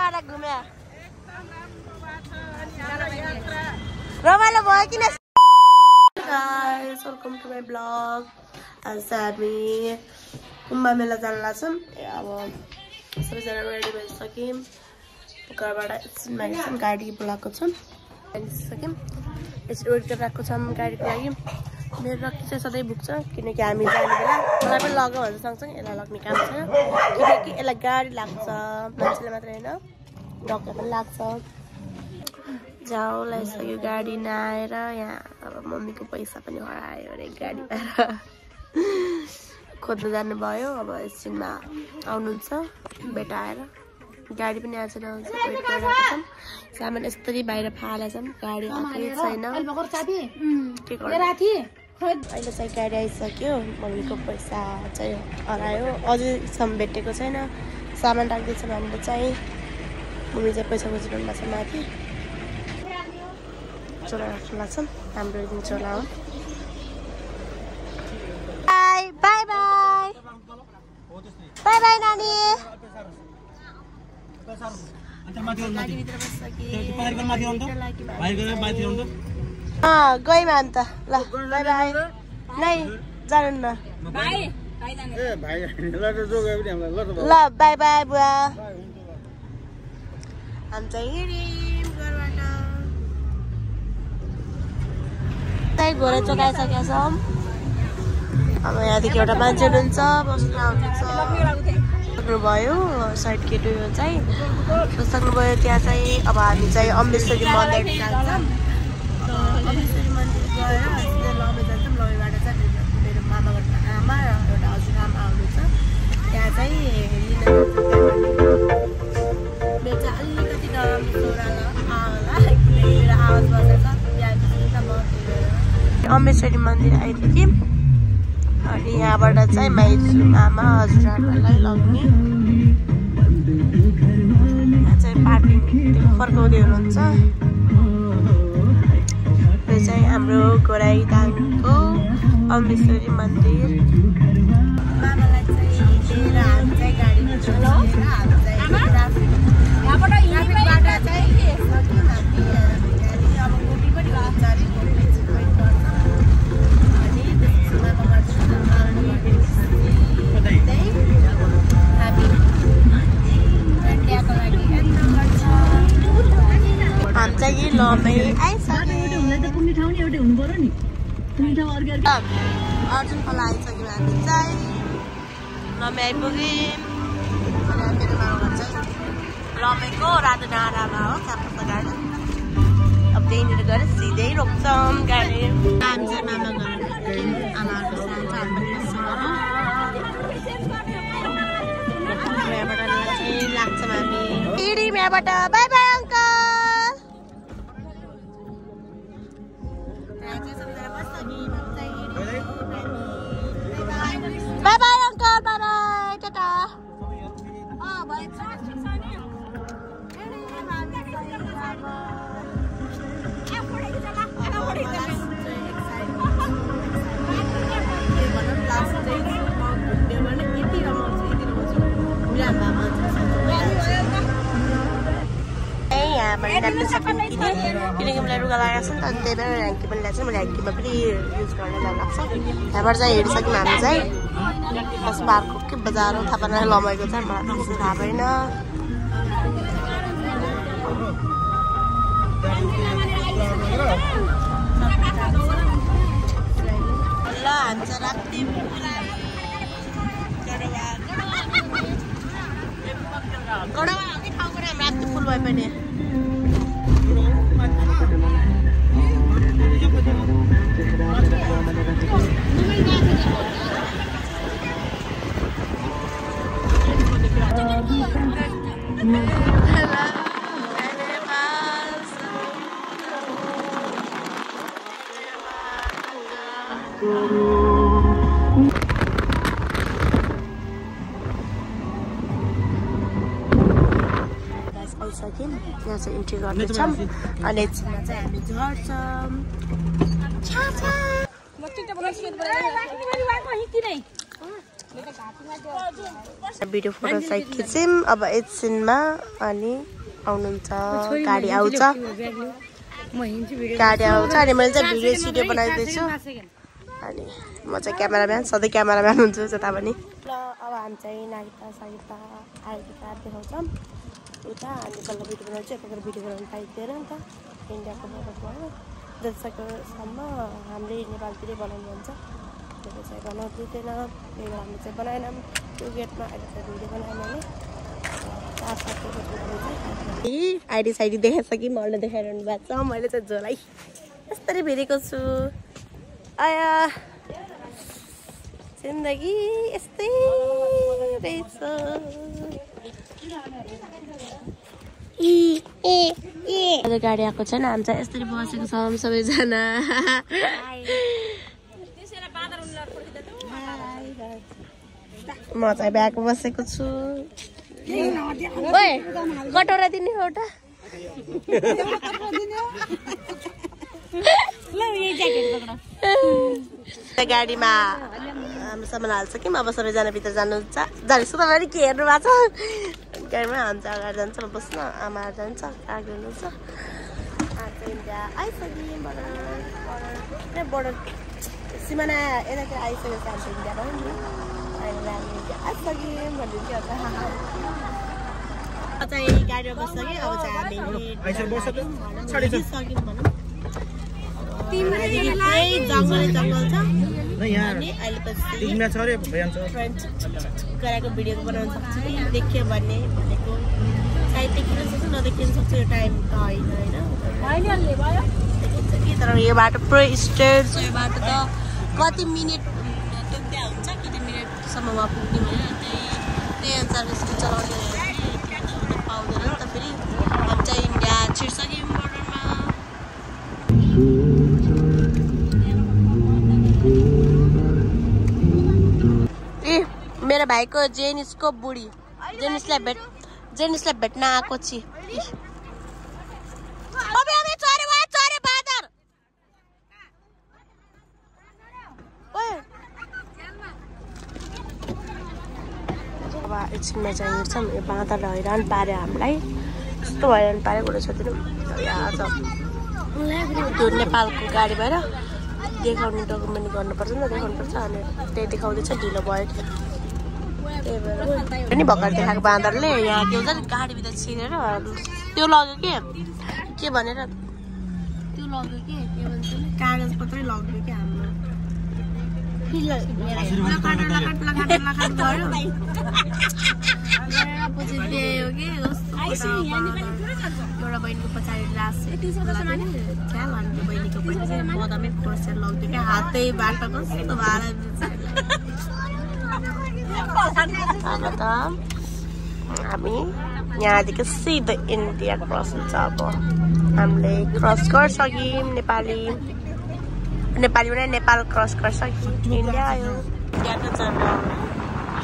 कहाँबाट घुम्यो रमाइलो भयो किन guys welcome to my vlog आज हामी कुम्भ मेला जान लाग्छौं अब सबैजना रेडी भइसक्यौं घरबाट एकछिन गाडी बोलाएको छौं भइसक्यौं यसरी वेट गरिरहेको छौं गाडीको लागि मेरो रक्ति चाहिँ सधैँ भुक्छ किनकि हामी जाने बेला मलाई पनि लग्यो भन्छ सँगसँगै यसलाई लग्ने काम छैन किनकि यसलाई गाडी लाग्छ मान्छेले मात्र हैन डक्टर पनि लाग्छ जाऊ लाइसक्यो गाडी नआएर यहाँ अब मम्मीको पैसा पनि हरायो अरे गाडी पाएर खोज्न जानु भयो अब एकछिनमा आउनुहुन्छ भेटाएर गाडी पनि आज आउँछ वेट गरिरहेको छौं सामान यसरी बाहिर फालेछौं गाडी आएकै छैन के गर्नु अहिले चाहिँ गाडी आइसक्यो मम्मीको पैसा चाहिँ हरायो अझैसम्म भेटेको छैन सामान राख्दैछौँ हामीले चाहिँ मम्मी चाहिँ पैसा खोजिरहनु भएको छ माथि चोला राख्न लाग्छौँ हाम्रो दिन चोला हो by by by by by नानी गाडीभित्र बस्छ गयौँ अन्त ल बाई बाई नै जानु न ल बाई बाई बुवा हामी चाहिँ हिँड्यौँ घरबाट त्यही घोडा चोकाइसकेका छौँ अब यहाँदेखि एउटा मान्छे हुनुहुन्छ बस्नु आउनुहुन्छ भयो साइड केटो चाहिँ बस्नुभयो त्यहाँ चाहिँ अब हामी चाहिँ अम्बेश्वरी मन्दिर जान्छौँ अम्बेश्वरी मन्दिर गएर लबे जान्छौँ लबेबाट चाहिँ मेरो मामाको आमा र एउटा हजुरआमा आउनुहुन्छ त्यहाँ चाहिँ मेरो चाहिँ अलिकति नराम्रो होला किनकि मेरो आवाज बजेछ अम्बेश्वरी मन्दिर आइपुग्यौँ अनि यहाँबाट चाहिँ माइजू आमा हजुरआमालाई लग्ने यहाँ चाहिँ पार्टी फर्काउँदै हुनुहुन्छ यो चाहिँ हाम्रो घोराइदाङको अम्बेश्वरी मन्दिर मामालाई चाहिँ लिएर हामी चाहिँ गाडीमा चलाएर हामी चाहिँ अब गोटी पनि लाग्छ अरे हामी चाहिँ लमै अर्जुन खोला आइसक्यौँ हामी चाहिँ लमै आइपुग्यौँ अनि मेरो मामा घर चाहिँ लमैको रातो डाँडामा हो क्याम्पस गाडी अब त्यहीँनिर गएर सिधै रोक्छौँ गाडी हामी चाहिँ मामा घर आमाहरूको सानो छ हामी यहाँबाट चाहिँ लाग्छौँ हामी हिँड्यौँ यहाँबाट by by uncle by by uncle by by Tata किनकि मलाई रुगा लागेको छ नि त अनि त्यही भएर ह्याङ्की पनि ल्याएको छ मैले ह्याङ्कीमा पनि युज गर्न जान लाग्छ यहाँबाट चाहिँ हेरिसक्यौँ हामी चाहिँ बस पार्कको के बजार हो थाहा पाएन लमाइको चाहिँ मलाई त्यस्तो थाहा भएन ल हामी चाहिँ राति गडवा हो कि ठाउँको नाम राति फुल भए पनि यहाँ चाहिँ इन्ट्री गर्दैछौँ अनि एकछिनमा चाहिँ हामी झर्छौँ भिडियो फोटो साइड खिच्यौँ अब एकछिनमा अनि आउनुहुन्छ गाडी आउँछ अनि मैले चाहिँ भिडियो सिडियो बनाइदिँदैछु अनि म चाहिँ क्यामेराम्यान सधैँ क्यामेराम्यान हुन्छु जता पनि ल अब हामी चाहिँ नागिता सागिता आइडी कार्ड देखाउँछौँ उता अनि बल्ल भिडियो बनाउँछु यतातिर भिडियो बनाउनु पाइँदैन नि त इन्डियाको बोर्डरमा जतिसक्योसम्म हामीले नेपालतिरै बनाउनु भन्छ त्यो चाहिँ बनाउँदैन त्यही भएर हामी चाहिँ बनाएनौँ त्यो गेटमा अहिले चाहिँ भिडियो बनाएँ मैले आइडी साइडी देखाइसकेँ मैले देखाइरहनु भएको छ मैले चाहिँ झोलाई यसरी भिरेको छु आया जिन्दगी यस्तै रहेछ आज गाडी आएको छैन हामी चाहिँ यसरी बसेको छौँ सबैजना म चाहिँ ब्याग बसेको छु कटोरा दिने एउटा गाडीमा हाम्रो सामान हाल्छ कि अब सबैजना भित्र जानुहुन्छ जानेछु तपाईँले के हेर्नु भएको छ गाडीमा हामी चाहिँ अगाडि जान्छ बस्न आमाहरू जान्छ काग हुनुहुन्छ इन्डिया आइसक्यो बोर्डर सिमाना यतातिर आइसकेको छ हाम्रो इन्डियामा आइसक्यौँ भनिदिन्थ्यो चाहिँ गाडीमा बस्छ कि अब चाहिँ हामी भनौँ जङ्गल छ अनि अहिले पछि गराएको भिडियो बनाउन सक्छु कि देख्यो भने भनेको सायद देखिन सक्छु नदेखिन सक्छु यो टाइम त होइन देखिन्छ कि तर यो बाटो पुरै स्ट्रेट छ यो बाटो त कति मिनट टोक्दा हुन्छ कति मिनटसम्म वहाँ पुग्ने भयो त्यही अनुसारले स्कुल चलाउने पाउँदैन नि त फेरि हामी चाहिँ इन्डिया छिर्सक्यौँ बोर्डरमा मेरो भाइको जेनिसको बुढी जेनिसलाई भेट्न आएको छि एकछिनमा चाहिँ हिँड्छौँ यो बाँदरले हैरान पार्यो हामीलाई कस्तो हैरान पार्यो कुरा सोधिनु त्यो नेपालको गाडी भएर देखाउने डकुमेन्ट गर्नुपर्छ नि त देखाउनुपर्छ अनि त्यही देखाउँदैछ ढिलो भयो त्यही भएर पनि भर्खर देखाएको बाँदरले यहाँ के हुन्छ नि गाडीभित्र छिरेर त्यो लग्यो के भनेर त्यो लग्यो के भन्छ कागज पत्रै लग्यो कि हाम्रो एउटा बहिनीको पछाडि बहिनीको पनि मदमै खोर्सेर लग्थ्यो क्या हातै बाटो कस्तो भाडा अब त हामी यहाँदेखि सिधै इन्डिया क्रस हुन्छ अब हामीले क्रस गरिसक्यौँ नेपाल क्रस गरिसक्यौँ इन्डिया आयो इन्डियाको चन्द्र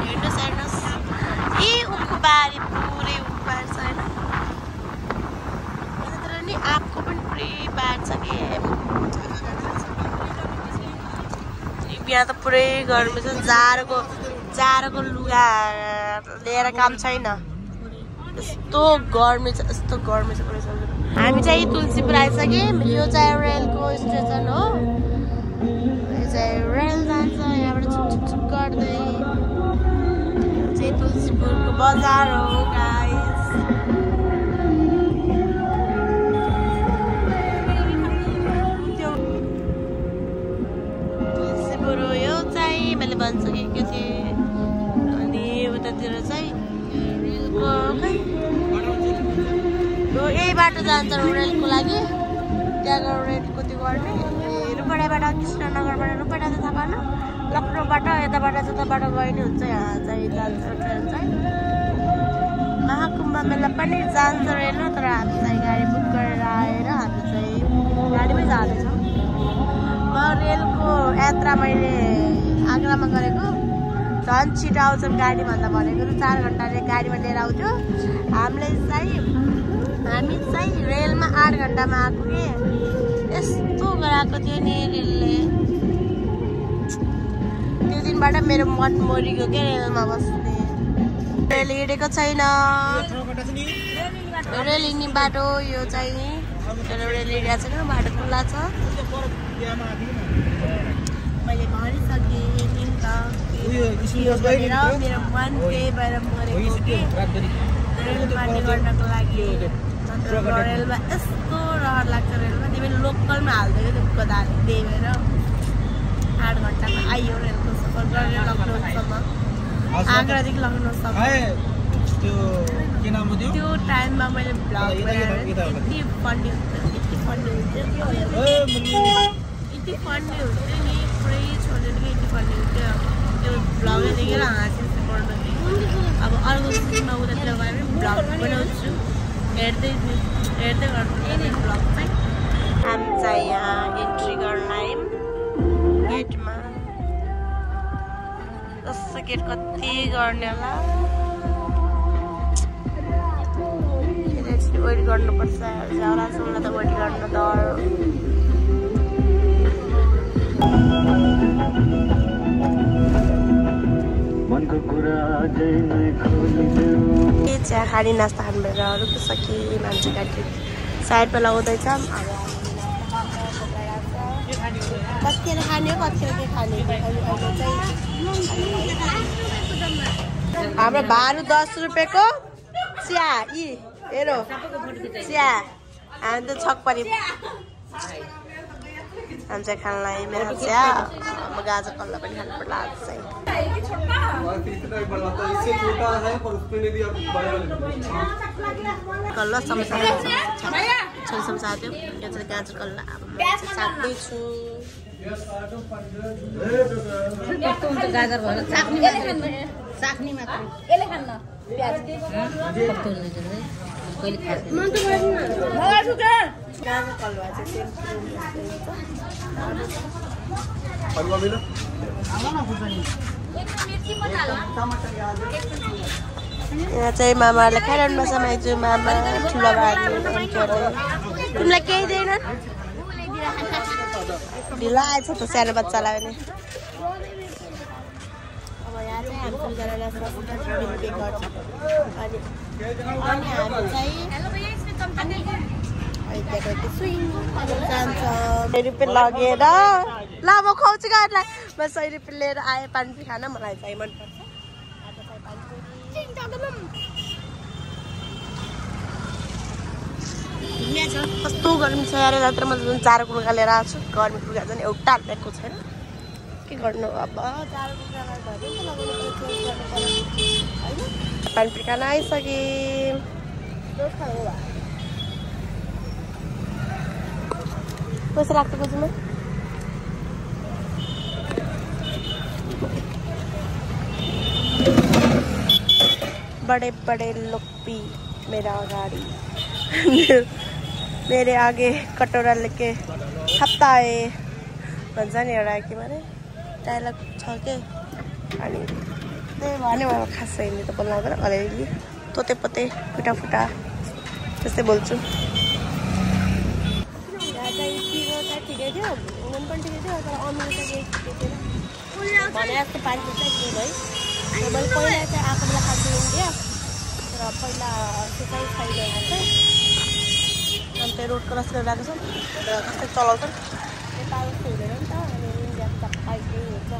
हेर्नुहोस् ए उखुबारी पुरै उखुबारी छ होइन तर नि आँपको पनि पुरै बार छ कि यहाँ त पुरै गर्मी छ जाडोको लुगा लिएर काम छैन यस्तो गर्मी छ पुरै हामी चाहिँ तुलसीपुर आइसक्यौँ यो चाहिँ रेलको स्टेसन हो यो चाहिँ रेल जान्छ यहाँबाट छुक गर्दै चाहिँ तुलसीपुरको बजार हो गाइस तुलसीपुर हो यो चाहिँ मैले भनिसकेको थिएँ अनि उतातिर चाहिँ रेलको यही बाटो जान्छ रेलको लागि त्यहाँ रेलको त्यो गर्ने रूपडाबाट कृष्णनगरबाट रूपडा त थाहा पाएन लखनऊबाट यताबाट जताबाट गए नि हुन्छ यहाँ चाहिँ जान्छ ट्रेन चाहिँ महाकुम्भ मेला पनि जान्छ रेल तर हामी चाहिँ गाडी बुक गरेर आएर हामी चाहिँ गाडीमै जाँदैछौँ म रेलको यात्रा मैले आग्रामा गरेको झन् छिटो आउँछौँ गाडीभन्दा भनेको 4 घन्टाले गाडीमा लिएर आउँथ्यो हामी चाहिँ रेलमा 8 घन्टामा आएको कि यस्तो गराएको थियो नि रेलले त्यो दिनबाट मेरो मन मरिगयो के रेलमा बस्ने। रेल हिँडेको छैन। रेल हिँड्ने बाटो यो चाहिँ रेल हिँडेको छैन, बाटो खुल्ला छ। मैले भनिसकेँ नि त यो गरेर मेरो मन त्यही भएर मरेको कि रेल बाटो गर्नको लागि। रेलमा यस्तो रहर लाग्छ रेलमा, त्यही भएर लोकलमा हाल्दैन त्यो गदाले, त्यही भएर 8 घन्टामा आइयो रेलको सफर गरेर लखनऊसम्म, आगरादेखि लखनऊसम्म। त्यो टाइममा मैले भ्लग बनाएर यति फन्नी हुन्थ्यो नि, पुरै छोडेर कि यति फन्नी हुन्थ्यो। त्यो भ्लग देखेर हाँसिन्छ पढ्नु थियो। अब अर्को स्कुलमा उतातिर गयो भने भ्लग बनाउँछु, हेर्दै गर्नु भ्लग चाहिँ। हामी चाहिँ यहाँ इन्ट्री गर्न आयौँ गेटमा। जस्तो गेट कति गर्ने होला, वेट गर्नुपर्छ। झ्याउरासम्म त वेट गर्न डर। चिया खाने नास्ता खानु भएर रुकिसके मान्छे गाडी साइडमा लगाउँदैछ। अब कतिखेर खाने कतिखेर के खाने। हाम्रो भारू 10 रुपियाँको चिया। यी हेरो चिया हामी त छक परि हामी चाहिँ खानलाई मेरो चिया। अब गाजर कल्ला पनि खानु पर्ला आज चाहिँ। कल्ला समोसा समोसा थियो, यो चाहिँ गाजर कल्ला। अब म चाहिँ साट्दैछु। गाजर भएर चाख्नी मात्र यसले खान्न प्याज कहिले खान्छ मन त गर्दैन मलाई सुके गाजर कल्वा चाहिँ सेम हलवा बिना आमा फुल्छनी एक मिर्ची पनि हाल्नु टमाटर गाजर यहाँ चाहिँ मामाले खाइरहनु भएको छ। माइजू मामा ठुलो भाइ तिमीलाई केही दिएन ढिलो आएछ त सानो बच्चालाई पनि। अब यहाँ चाहिँ हामी सबैजनालाई पे गर्छ अनि हामी चाहिँ जान्छ 100 रुपियाँ लगेर। ल म खुवाउँछु गाडीलाई। म 100 रुपियाँ लिएर आएँ पानीपुरी खान। मलाई चाहिँ मनपर्छ कस्तो गर्मी छ यार। रात्र म झन् 4 कुर्का लिएर आएको छु। गर्मी कुर्का झन् एउटा ल्याएको छैन, के गर्नु। अब 4 कुर्का पानीपुरी खान आइसके। पैसा लाग्छ कुचमा बड़े बड़े लोग भी मेरा गाड़ी मेरे आगे कटोरा लेके हप्ता आए भन्छ नि एउटा के भने डायलग छ के। अनि त्यही भने म खासै नि त बोल्नु आउँदैन, अलिअलि तोते पोते फुटा फुटा त्यस्तै बोल्छु। ठिकै थियो हुन पनि ठिकै थियो, तर अमिलो चाहिँ ठिकै थिएन भने जस्तो पानी चाहिँ के भयो। मैले पहिला चाहिँ आएको बेला खान्छु इन्डिया, तर पहिला त्यो चाहिँ खाइरहेको चाहिँ अनि त्यो रोड क्रस गरेर आएको छ र कस्तै चलाउँछन् नेपाल जस्तो हुँदैन नि त। अनि इन्डिया त पाइकै हुन्छ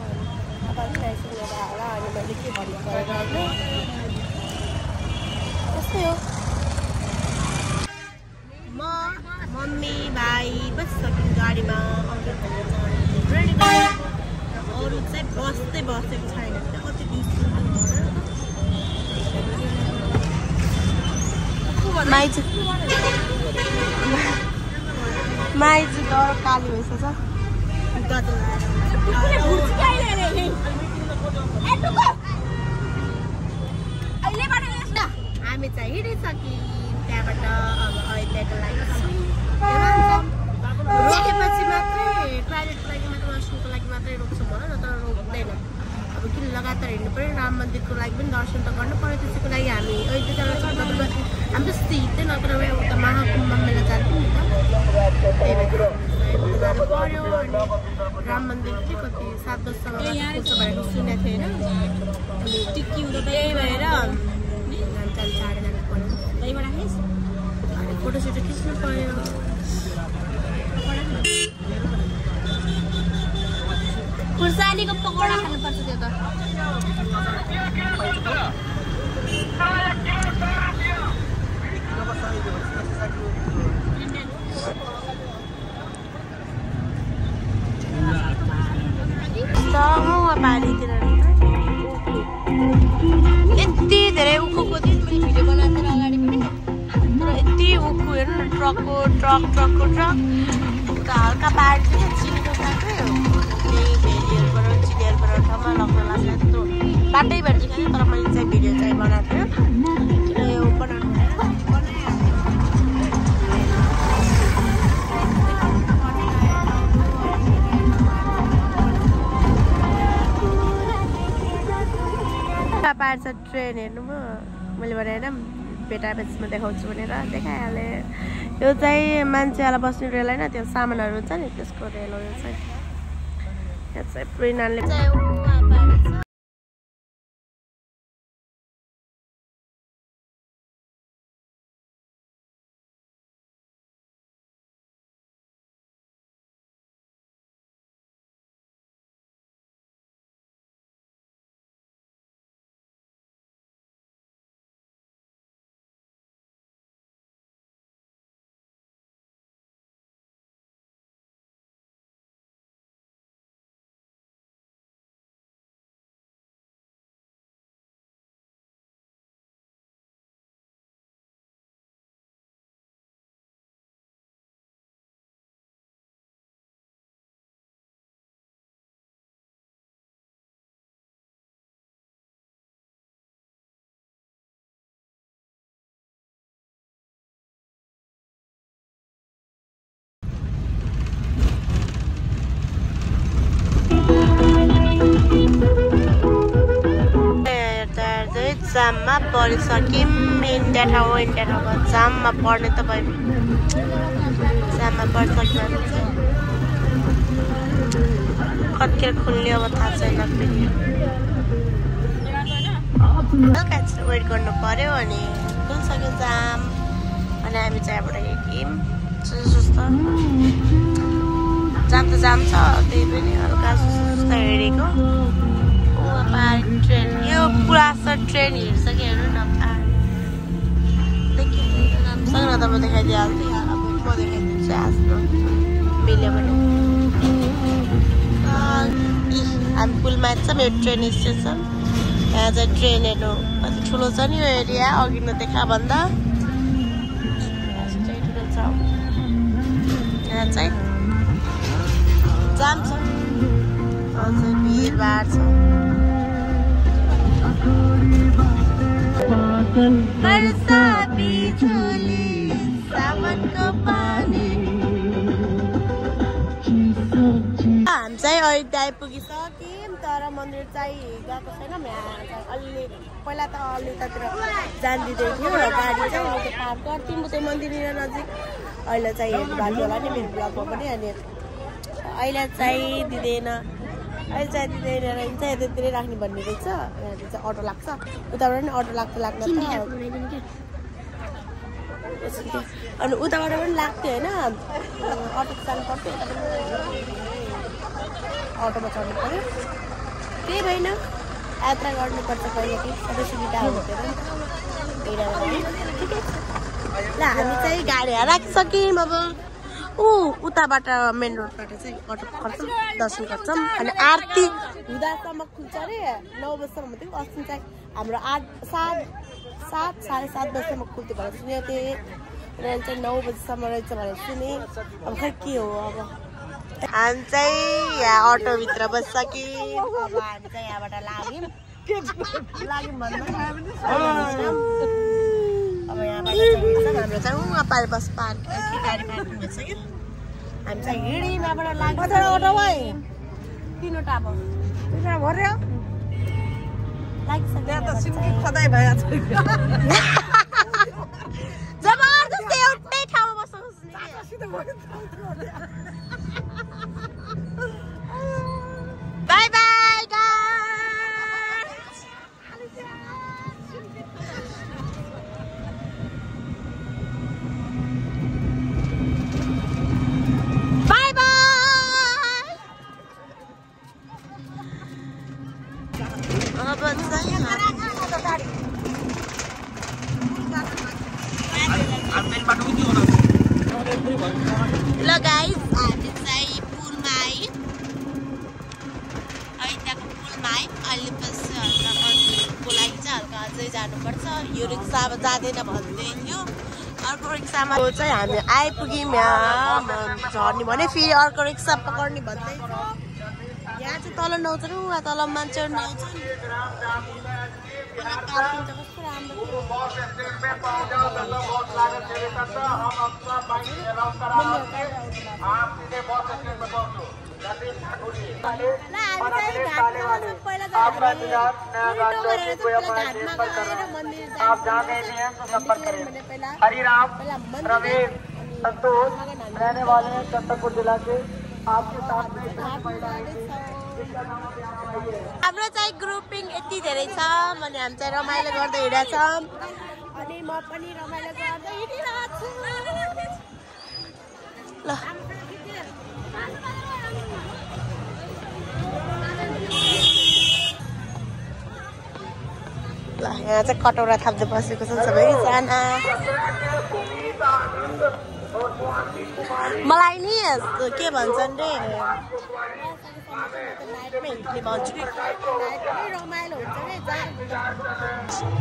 अनि नाइसिङ गरेर होला। अनि मैले के भन्नु परेर होइन त्यस्तै हो। म मम्मी भाइ बसिसक्यौँ गाडीमा। रेडी गरेको अरू चाहिँ बसेको छैन। कति माइजू डर काली भइसकेछ। हामी चाहिँ हिँडिसक्यौँ त्यहाँबाट। अब अहिलेको लागि रोकेपछि मात्रै टोयलेटको लागि मात्रै वासरुमको लागि मात्रै रोक्छौँ होला, नत्र रोक्दैन। अब किन लगातार हिँड्नु पऱ्यो। राम मन्दिरको लागि पनि दर्शन त गर्नु पऱ्यो, त्यसको लागि हामी अहिले जानु छ। हामी त हिँड्दै नत्र उता महाकुम्भ मेला जान्थ्यौँ नि त। त्यही भएर जानु पर्यो अनि राम मन्दिर चाहिँ कति 7-10 भनेको सुनेको थिएँ होइन टिक्की हुँदा त्यही भएर चाल छाडेर जानु पर्यो त्यहीबाट खाइस् अनि फोटोसोटो खिच्नु पर्यो खुर्सानीको पकौडा खानुपर्छ त्यो त पानीतिर यति धेरै उखुको दिन मैले भिडियो बनाएको थिएँ अगाडि पनि तर यति उखु हेर्नु न ट्रकको ट्रक हल्का बाढ थियो चिनीको साथै त्यही भेलीहरूबाट चिनीहरूबाट ठाउँमा लग्न लाग्छ यस्तो बाटैबाट देखाएको तर मैले चाहिँ भिडियो चाहिँ बनाएको थिएँ किन यो बनाउनु पार्छ ट्रेन हेर्नुभयो मैले भनेर भेटाबेचमा देखाउँछु भनेर देखाइहालेँ यो चाहिँ मान्छेवाला बस्ने रेल होइन त्यो सामानहरू हुन्छ नि त्यसको रेल हो यो चाहिँ प्रिनाले जाममा परिसक्यौँ इन्डिया ठाउँको जाममा पर्ने त भयो जाममा परिसक्यो भने चाहिँ कतिखेर खुल्ने अब थाहा छैन फेरि हल्का वेट गर्नु पर्यो अनि खुलिसक्यो जाम अनि हामी चाहिँ यहाँबाट हिँड्यौँ सुस्त जाम त जाम छ त्यही पनि हल्का सुस्त हिँडेको ट्रेन यो पुरा ट्रेन हिँड्छ कि हेर्नु न राम्रोसँग न त म देखाइदिइहाल्छु अब म देखाइदिन्छु आफ्नो मिल्यो भने हामी पुलमा छ मेरो ट्रेन स्टेसन यहाँ चाहिँ ट्रेनहरू कति ठुलो छ नि यो एरिया अघि नदेखा भन्दा ठुलो छ यहाँ चाहिँ जाम छ अझै भिडभाड छ बर्षा बिजुली सावनको पानी हामी चाहिँ अयोध्या आइपुगिसक्यौँ तर मन्दिर चाहिँ गएको छैनौँ यहाँ अलि पहिला त अलि ततिर जान्दिँदै थियो गाडी चाहिँ पार्क गर्थ्यौँ त्यो मन्दिरनिर नजिक अहिले चाहिँ हेर्नु भएको होला नि मेरो ब्लगमा पनि अनि अहिले चाहिँ दिँदैन अहिले चाहिँ दिँदैन रहेछ यतातिर राख्ने भन्ने रहेछ यहाँ चाहिँ अटो लाग्छ उताबाट पनि अटो लाग्छ लाग्न अनि उताबाट पनि लाग्थ्यो होइन अटो जानु पर्थ्यो अटोमा चढ्नु पऱ्यो केही भएन यात्रा गर्नुपर्छ कहिले कि सबै सुविधा हुँदैन ल हामी चाहिँ गाडी राखिसक्यौँ अब उताबाट मेन रोडबाट चाहिँ अटो गर्छौँ दर्शन गर्छौँ अनि आरती हुँदासम्म खुल्छ अरे 9 बजीसम्म थियो अस्ति चाहिँ हाम्रो 7:30 बजीसम्म खुल्थ्यो भनेर सुनेको थिएँ रेल चाहिँ 9 बजीसम्म रहेछ भनेर सुने अब खै के हो अब हामी चाहिँ यहाँ अटोभित्र बसिसक्यौँ अब हामी चाहिँ यहाँबाट लाग्यौँ भन्दा अब यहाँबाट हाम्रो चाहिँ उहाँ पार बस पार्क गाडी पार्किङ भइसक्यो हामी चाहिँ हिँड्यौँ यहाँबाट लाग्यो तीनवटा अब भर्यो जबरजस्ती एउटै ठाउँमा बस्नु Bye bye guys. Bye bye. अब चाहिँ ल गाइस हामी चाहिँ पुलमा आयौँ त्यहाँको पुलमा आयौँ अहिले पछि हल्का मन्दिरको लागि चाहिँ हल्का अझै जानुपर्छ यो रिक्सा अब जाँदैन भन्दै थियो अर्को रिक्सामा चाहिँ हामी आइपुग्यौँ यहाँ झर्ने भने फेरि अर्को रिक्सा पकड्ने भन्दै यहाँ चाहिँ तल नआउँछन् उहाँ तल मान्छेहरू नआउँछन् रहने वाले हैं छतरपुर जिला के आपके साथ में हाम्रो चाहिँ ग्रुपिङ यति धेरै छ अनि हामी चाहिँ रमाइलो गर्दै हिँडेछौँ अनि म पनि रमाइलो गर्दै हिँडिरहेको छु ल ल यहाँ चाहिँ कटौरा थाप्दै बसेको छ सबैजना मलाई नि के भन्छन् रे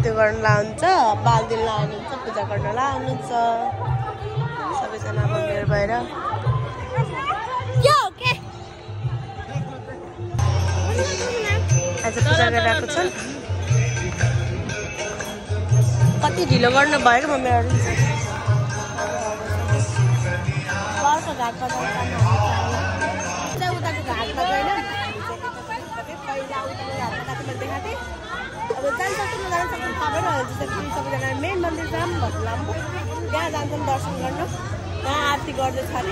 त्यो गर्न लानुहुन्छ बालदिन लानुहुन्छ पूजा गर्न लानुहुन्छ सबैजना मन्दिर भएर आज पूजा गरिरहेको छन् कति ढिलो गर्नु भयो र मेरो घाटमा उताको घाटमा गएन पहिला उताको घाटमा कतिमा देखाएको थिएँ अब जान सक्छौँ नजान सक्छौँ थाहा भइरहेको छ सबैजना मेन मन्दिर जाऊँ भन्नु लाम्बो त्यहाँ जान्छौँ दर्शन गर्न त्यहाँ आरती गर्दैछ अरे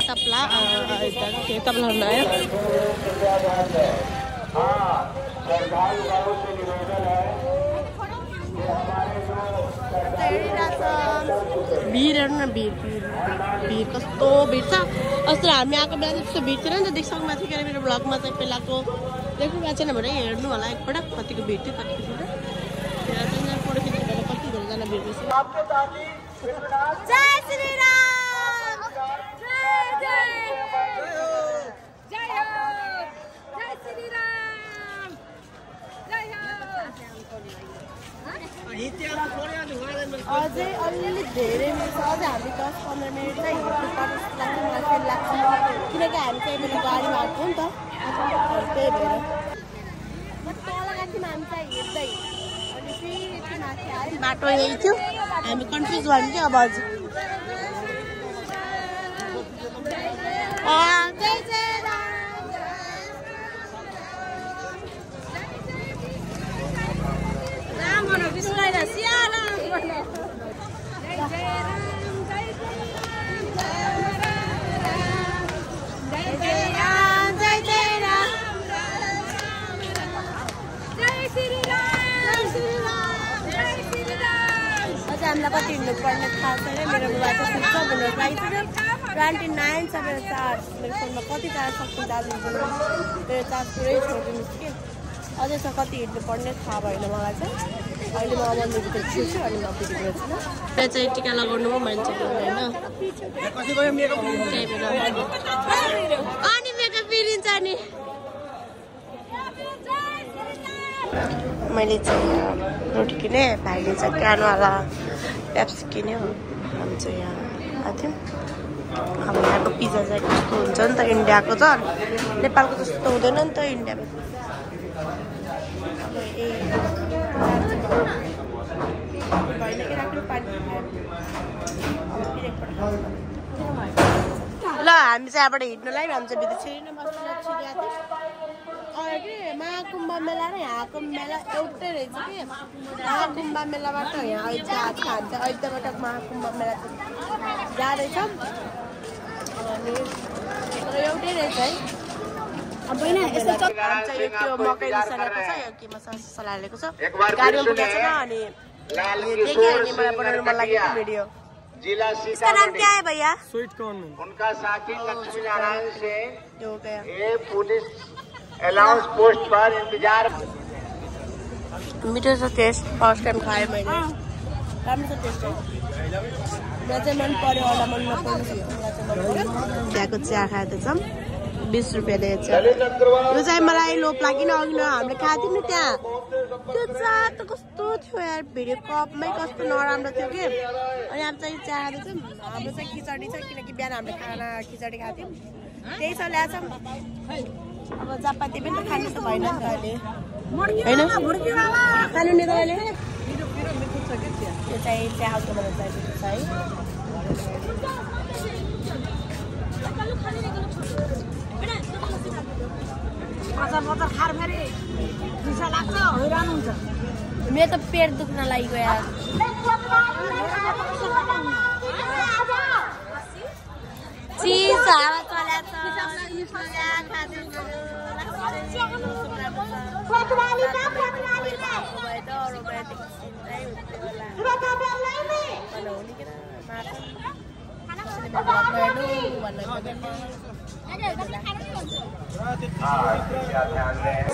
तप्ला हुनायो भिड हेर्नु न भिड कस्तो भिड छ अस्ति हामी आएको बेला त्यस्तो भिड थिएन नि त देखिसक्नु भएको थियो मेरो ब्लगमा चाहिँ पहिलाको देख्नु भएको छैन भने हेर्नु होला एकपल्ट कतिको भिड थियो कतिको थिएन फोटो खिच्नु भने कति धेरैजना भिड रहेछ जय श्री राम जय श्री राम अझै अलिअलि धेरै मिनट छ अझै हामी 10-15 मिनट चाहिँ हिँड्नु लाग्छ किनकि हामी चाहिँ मेरो गाडीमा आएको नि त त्यही भएर तल गाडीमा हामी चाहिँ हिँड्दै अनि फेरि माथि आयो बाटो यही थियो हामी कन्फ्युज भयौँ कि अब हजुर हामीलाई कति हिँड्नुपर्ने थाहा छैन मेरो बुबा चाहिँ सुत्छ भनेर आइपुग्यो 29 छ मेरो चार्ज मेरो फोनमा कति चार्ज सक्छ दार्जिलिङ मेरो चार्ज पुरै छोडिदिनुहोस् कि अझै छ कति हिँड्नुपर्ने थाहा भएन मलाई चाहिँ अहिले म मन्दिरभित्र छुछु अनि म पुगेको छु त्यहाँ चाहिँ टिका लगाउनु हो मान्छेले होइन अनि मेकअप बिरिन्छ नि मैले चाहिँ रोटी किने भाइले चाहिँ कानवाला पेप्सी किन्यो हामी चाहिँ यहाँ आएको थियौँ अब यहाँको पिज्जा चाहिँ कस्तो हुन्छ नि त इन्डियाको त नेपालको जस्तो हुँदैन नि त इन्डियामा ल हामी चाहिँ यहाँबाट हिँड्नुलाई हामी चाहिँ भित्र छिरिन बस्नु के महाकुम्भ मेला र यहाँको मेला एउटै रहेछ कि महाकुम्भ मेलाबाट यहाँ खान्छ अहिलेबाट महाकुम्भ मेला जाँदैछौँ अनि एउटै रहेछ है अब होइन यसो त्यो मकै सलाएको छ यो के मसाला सलाएको छ गाडीमा पुगेको छ अनि देखेँ अनि मलाई बनाउनु मन लागेको भिडियो इसका नाम क्या है भैया स्वीट कॉर्न उनका साथी लक्ष्मी नारायण से यो गया ये पुलिस अलाउंस पोस्ट पर इंतजार मिठो छ टेस्ट फर्स्ट टाइम खाएँ मैले राम्रो छ टेस्ट मलाई चाहिँ मन पर्यो होला मन नपर्यो त्यहाँको चिया खाँदैछौँ 20 रुपियाँ दिएछ यो चाहिँ मलाई लोभ लागिन अघि न हामीले खाँथ्यौँ नि त्यहाँ त्यो चिया त कस्तो थियो यार भिडियो कपमै कस्तो नराम्रो थियो कि अनि हामी चाहिँ चिया खाँदैछौँ हाम्रो चाहिँ खिचडी छ किनकि बिहान हामीले खाना खिचडी खाँथ्यौँ त्यही छ ल्याएछौँ अब चपाती पनि खानु त भएन नि त अहिले होइन खानु नि त अहिले यो चाहिँ चिया हाउसको बनाउँछ है मेरो त पेट दुख्न लागेको यार चिज हावा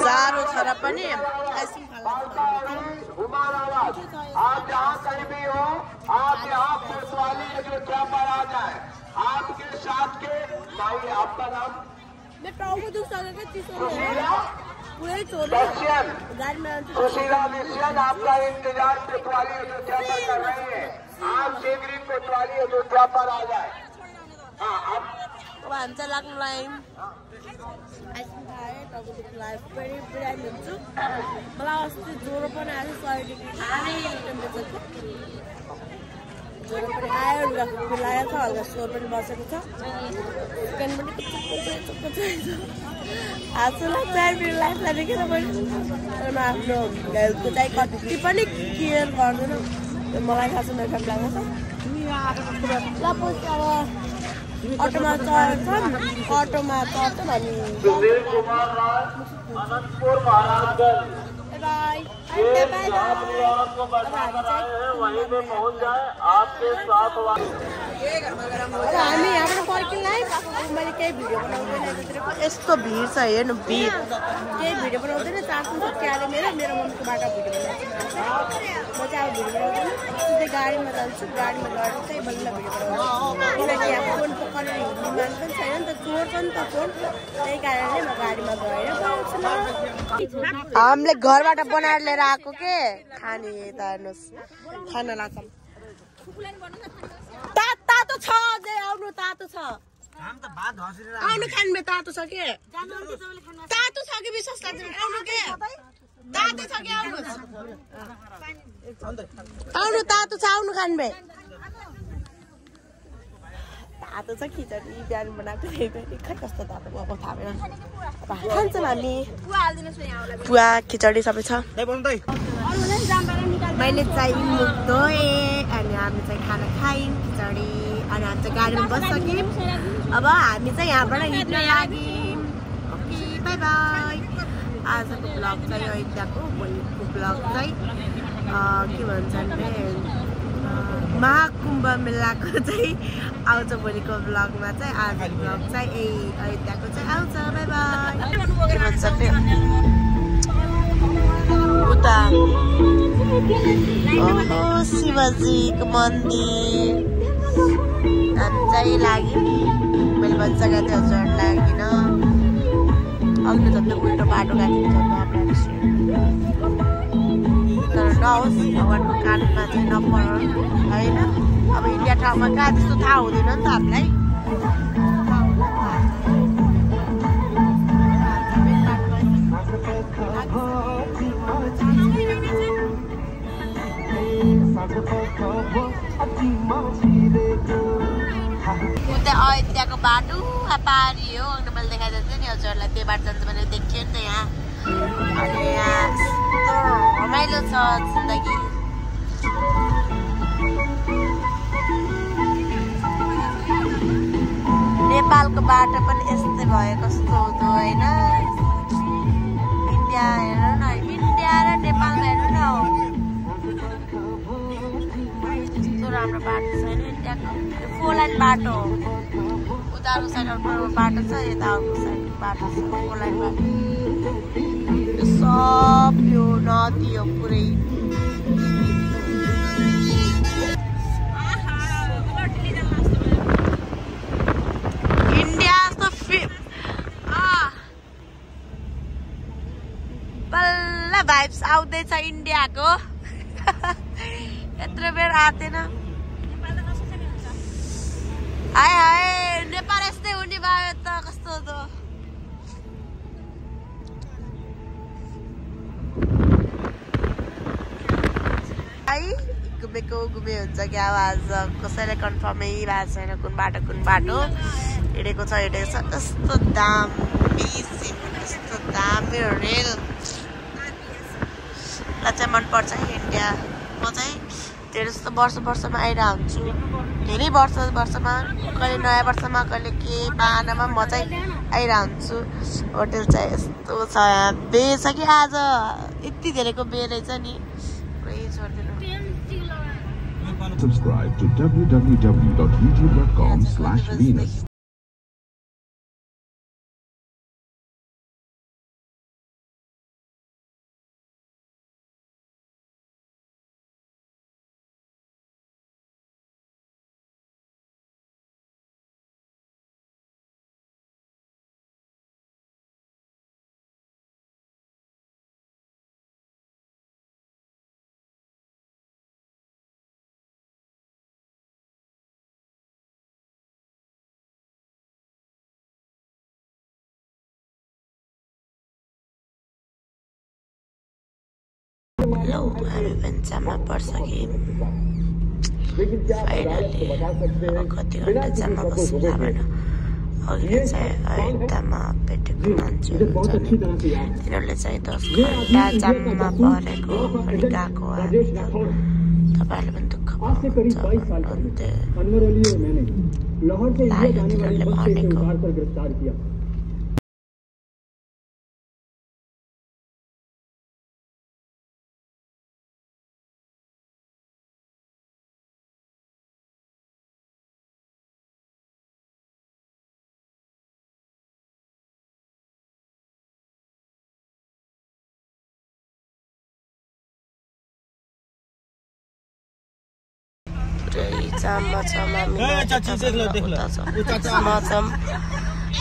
साह्रो छ र पनि आइसक्रिम आप जहाँ कहीं भी हो आप यहाँ पुलिस वाली जो ट्रैप पर आ जाए आपके साथ के भाई आपका नाम सुशीला मिश्रन आपका इंतजार कोतवाली अयोध्या पर कर रही है आप शीघ्र कोतवाली अयोध्या पर आ जाए अब हामी चाहिँ लाग्नुलाई आइसक्रिम खाएँ तपाईँको लागि पुरै लिन्छु मलाई अस्ति ज्वरो पनि आयो 100 डिग्री टेम्परेचर ज्वरो पनि आयो लगाएको छ हल्का स्वर पनि बसेको छ स्किन पनि चुक्को आजु लाग्छ मेरो लाइफलाई देखेर मैले आफ्नो हेल्थको चाहिँ कति पनि केयर गर्दैन मलाई थाहा छ मेरो फ्यामिली लाग्छ अब अटोमा चढ्छौँ अटोमा चढ्छौँ अनि सुशील कुमार राय अनंतपुर महाराजगंज को बचा कर आए हैं वहीं पे पहुंच जाए आपके साथ हामी यहाँबाट फर्किँदै मैले केही भिडियो बनाउँदैन यस्तो भिड छ हेर्नु भिड केही भिडियो बनाउँदैन 400 सकिहाल्यो मेरो मम्मीको बाटो भिडियो बनाउँछु म चाहिँ अब भिडियो बनाउँदैन सिधै गाडीमा जान्छु गाडीमा गएर चाहिँ बल्ल भिडियो बनाउँछु किनकि यहाँ फोन पक्रेर हिँड्ने मान्छे पनि छैन नि त चोर छ नि त फोन त्यही कारणले म गाडीमा गएर बनाउँछु हामीले घरबाट बनाएर लिएर आएको के खाने त हेर्नुहोस् खाना लाग्छ तातो छ अझै आउनु तातो छ आउनु खानु तातो छ के तातो छ कि विश्वास लाग्छ आउनु के तातो छ कि आउनु तातो छ आउनु खानु तातो छ खिचडी बिहान बनाएको खै कस्तो तातो भएको थाहा भएन खान्छौँ हामी पुवा खिचडी सबै छ मैले चाहिँ मुख धोएँ अनि हामी चाहिँ खाना खायौँ खिचडी अनि हामी चाहिँ गाडीमा बसिसक्यौँ अब हामी चाहिँ यहाँबाट हिँड्न लाग्यौँ ओके बाई बाई आजको ब्लग चाहिँ अयोध्याको भोलिको ब्लग चाहिँ के भन्छ भने महाकुम्भ मेलाको चाहिँ आउँछ भोलिको ब्लगमा चाहिँ आजको ब्लग चाहिँ यही अयोध्याको चाहिँ आउँछ बाई बाई के भन्छ उता शिवजीको मन्दिर हामी चाहिँ लाग्यो मैले भन्छ गएको थियो हजुर लागिन अग्लो झन्डै उल्टो बाटो गएको तर नहोस् भगवान्को कानमा चाहिँ नपरोस् होइन अब इन्डिया ठाउँमा कहाँ त्यस्तो थाहा हुँदैन नि त हामीलाई उता अयोध्याको बाटो पारी हो अनि मैले देखाइदिएको थिएँ नि हजुरहरूलाई त्यो बाटो जान्छ भने देखियो नि त यहाँ अनि जिन्दगी नेपालको बाटो पनि यस्तै भयो कस्तो हुँदो होइन इन्डिया हेर्नु न इन्डिया र नेपाल हेर्नु न यस्तो राम्रो बाटो छैन इन्डियाको 4 लाइन बाटो हो उताको साइड अर्को बाटो छ यता अर्को साइड बाटो छ 4 लाइन बाटो सब यो नदी हो पुरै इन्डिया जस्तो बल्ल भाइब्स आउँदैछ इन्डियाको यत्रो बेर आएन हाय हाय नेपाल यस्तै हुने भयो त कस्तो हो घुमेको घुमे हुन्छ क्या आज कसैलाई कन्फर्मै भएको छैन कुन बाटो हिँडेको छ यस्तो दामी सिन यस्तो दामी रेल मलाई चाहिँ मनपर्छ इन्डिया म चाहिँ धेरै जस्तो वर्षमा आइरह हुन्छु धेरै वर्षमा कहिले नयाँ वर्षमा कहिले के बाहनामा म चाहिँ आइरह हुन्छु होटल चाहिँ यस्तो छ बे छ कि आज यति धेरैको बे रहेछ नि पुरै छोडिदिनु Subscribe to www.youtube.com/Venus. Hello, हामी पनि जाममा पर्सक्यौँ फाइनली कति घन्टा जाममा बस्नु भएन अघि चाहिँ एकदम भेटेको मान्छेहरू हुन्छ तिनीहरूले चाहिँ 10 घन्टा जाममा परेको अनि गएको हामी त तपाईँहरूले पनि दुःख पाउनुहुन्छ लाग्यो तिनीहरूले भनेको जाममा छ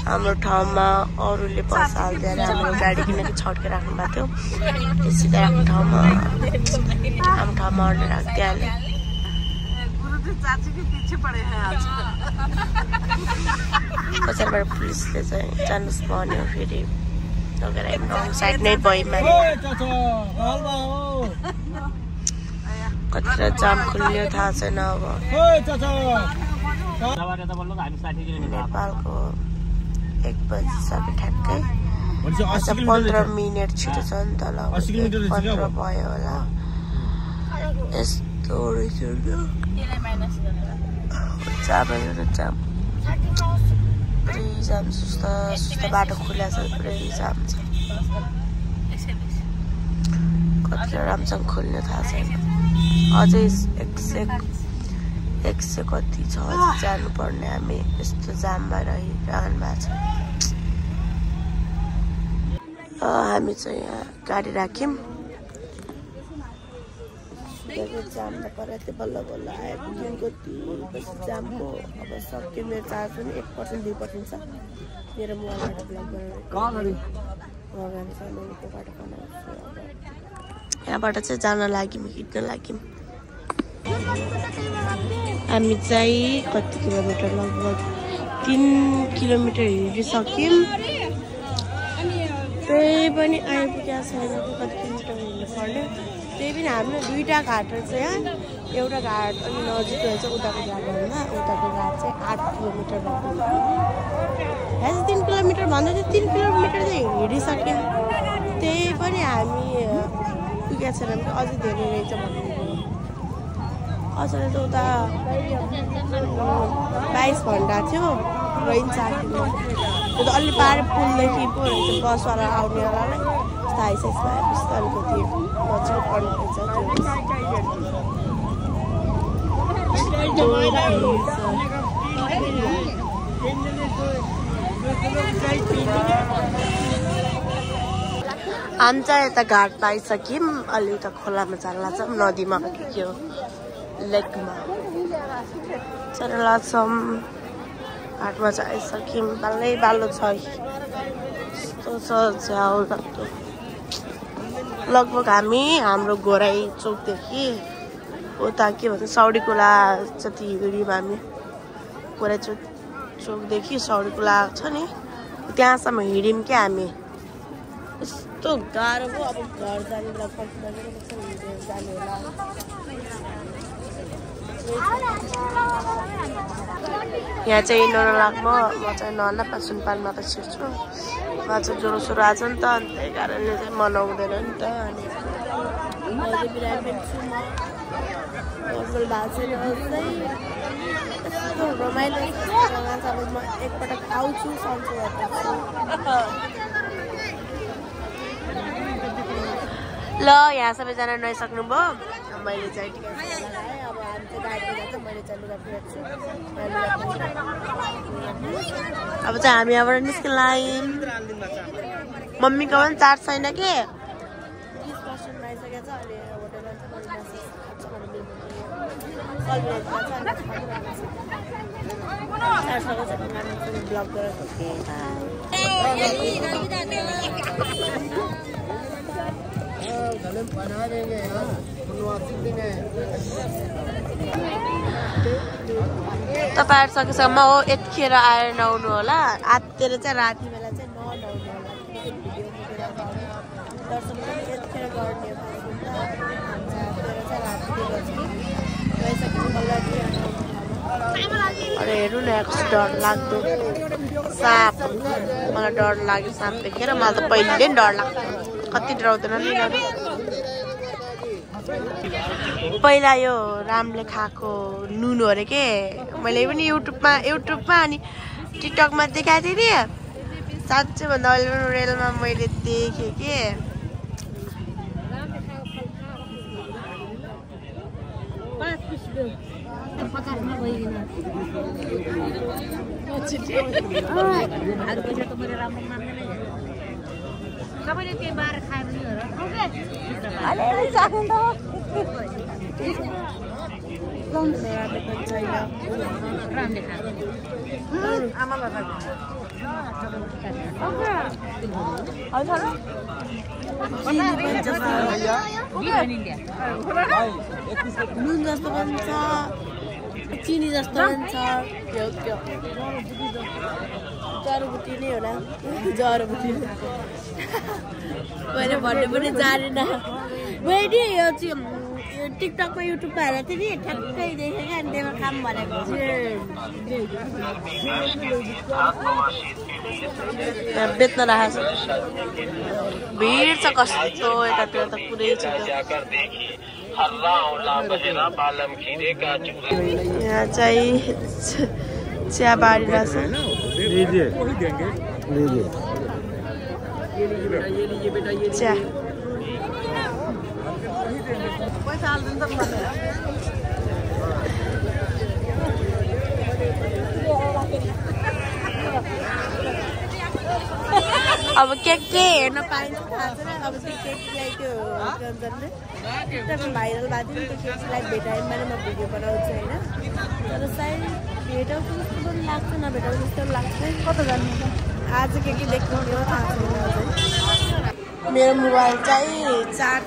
हाम्रो ठाउँमा अरूले पैसा हालिदिएर हाम्रो गाडी किनकि छड्के राख्नु भएको थियो सिधै आफ्नो ठाउँमा अर्डर राखिदिइहाल्यो पछाडिबाट पुलिसले चाहिँ जानुहोस् भन्यो फेरि लगेर रङ साइड नै भइमा कतिवटा जाम खुल्यो थाहा छैन अब नेपालको 1 बजिसक्यो ठ्याक्कै 15 मिनट छिटो छ नि त ल 15 भयो होला यस्तो रहेछ जाम पुरै जाम सुस्त बाटो खुला छ पुरै जाम छ कतिवटा राम्रोसँग खुल्ने थाहा छैन अझै 100 कति छ अझै जानुपर्ने हामी यस्तो जाममा रहिरहनु भएको छ हामी चाहिँ यहाँ गाडी राख्यौँ जाम त पऱ्यो बल्ल बल्ल आयो कति जामको अब सक्यो मेरो चार्ज पनि 1% 2% छ मेरो मोबाइलबाट ब्लक गरेर यहाँबाट चाहिँ जान लाग्यौँ हिँड्न लाग्यौँ हामी चाहिँ कति किलोमिटर लगभग 3 किलोमिटर हिँडिसक्यौँ त्यही पनि आइपुगेको छैन कति किलोमिटर हिँड्नु पर्ने त्यही पनि हाम्रो 2टा घाटहरू छ यहाँ एउटा घाट अनि नजिक रहेछ उताको घाटभन्दा उताको घाट चाहिँ 8 किलोमिटर भएको छ 3 किलोमिटर भन्दा चाहिँ 3 किलोमिटर चाहिँ हिँडिसक्यौँ त्यही पनि हामी सकिएको छैन भने अझै धेरै रहेछ भन्नु अझै त उता 22 घन्टा थियो रहन्छ त्यो त अलि पार पुलदेखि पो रहेछ बसवाला आउनेवालालाई आइसकेपछि आएपछि अलिकति मजाले पढ्नुपर्छ हामी चाहिँ यता घाट पाइसक्यौँ अलि उता खोलामा जान लाग्छौँ नदीमा के हो लेकमा जान लाग्छौँ घाटमा चाहिँ आइसक्यौँ बाल्नै बालो छ यस्तो छ झ्याउ लाग्दो लगभग हामी हाम्रो घोराई चोकदेखि उता के भन्छ सौडी खोला जति हिँड्यौँ हामी घोराई चोकदेखि सौडी खोला छ नि त्यहाँसम्म हिँड्यौँ क्या हामी यस्तो गाह्रो हो अब घर जाने लगभग जाने होला यहाँ चाहिँ नलाग्म म चाहिँ नला सुनपानमा त छिर्छु म चाहिँ ज्वरो सुरु आएको छ नि त अनि त्यही कारणले चाहिँ मनाउँदैन नि त अनि मैले बिरामी छु म नर्मल भएको छैन अझै यस्तो रमाइलो अब म एकपटक आउँछु सन्चो ल यहाँ सबैजना नुहाइसक्नुभयो मैले चाहिँ टिका लगाएँ अब हामी चाहिँ गाडीमा जान्छ मैले चाहिँ लुगा फेर्छु अब चाहिँ हामी यहाँबाट निस्किन लाग्यौँ मम्मीको पनि चार्ज छैन के 20% आइसकेको छ अहिले होटेलमा चाहिँ ब्लग गरेको बना देंगे तपाईहरु सकेसम्म हो यतिखेर आएर नआउनु होला आत्तेर चाहिँ राति बेला चाहिँ नआउनु होला दर्शन पनि यतिखेर गर्ने अरे हेर्नु न कस्तो डर लाग्दो साप मलाई डर लाग्यो साप देखेर मलाई त पहिले नै डर लाग्थ्यो कति डराउँदैन नि पहिला यो रामले खाएको नुन हो अरे के मैले पनि युट्युबमा अनि टिकटकमा देखाएको थिएँ नि साँच्चै भन्दा अहिले पनि रेलमा मैले देखेँ के सबैले त्यो बार खायो भने नुन जस्तो पनि छ चिनी जस्तो पनि छ जडीबुटी नै होला जडीबुटी मैले भन्ने पनि जानेन मैले यो चाहिँ टिकटकमा युट्युबमा हेरेको थिएँ नि ठ्याक्कै देखेँ क्या अनि त्यसमा काम भनेको बेच्न राखेको छ भिड छ कस्तो यतातिर त पुरै छ यहाँ चाहिँ चिया बारी रहेछ चिया अब के हेर्न पाइन्छ थाहा छैन अब त्यो केकलाई त्यो भाइरल भएको थियो नि त्यो केकलाई भेटायौँ भने म भिडियो बनाउँछु होइन तर सायद भेटाउँछु जस्तो पनि लाग्छ नभेटाउँछु जस्तो पनि लाग्छ कता जानु आज के देख्नु थाहा छैन मेरो मोबाइल चाहिँ चार्ज